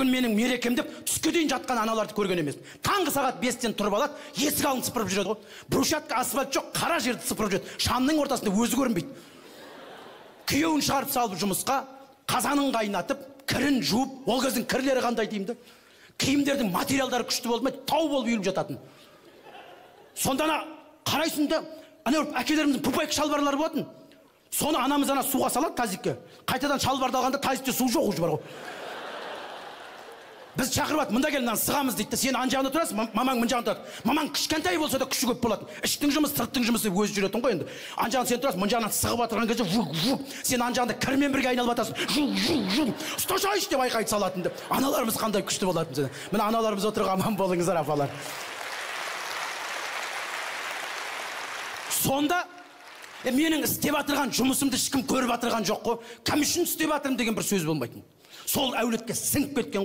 бүгін менің мерекем деп түске дейін жатқан аналарды көрген емес. Таңғы сағат 5-тен тұрып алады, есік алдын сыпырып жүреді ғой. Брусчатка асфальт жоқ, қара жерді сыпырып жүреді. Шамның ортасында өзі көрінбейді. Күйеуін шығарып салып жұмысқа, қазанын қайнатып, кірін жуып, ол кездің кірлері қандай деймді. Киімдердің материалдары күшті болды ма, тау болып үйіліп жататын. Сонда қарайсың да, әкелеріміздің пупайка шалбарлары болатын. Соны анамыз суға салады тазикке. Қайтадан шалбарды алғанда тазикте су жоқ уже бар ғой. Біз шақырып мында кел, сығамыз дейді. Сен ан жағында тұрасың, мамаң мын жағында тұрады. Мамаң кішкентай болса да күші көп болады. Іштің жұмысы, сырттың жұмысы өзі жүретін ғой енді. Ан жағында сен тұрасың, мын жағынан сығып отырған кезде вук. Сен ан жағында кірмен бірге айналып жатасың. Ұсташайшы деп айқайды салатын деп. Аналарымыз қандай күшті болатын. Міне аналарымыз отырған, аман болыңыздар апалар. Сонда менің істеп атырған жұмысымды ешкім көріп атырған жоқ қой. Кім үшін істеп атырым деген бір сөз болмайтын. Сол әулетке сіңіп кеткен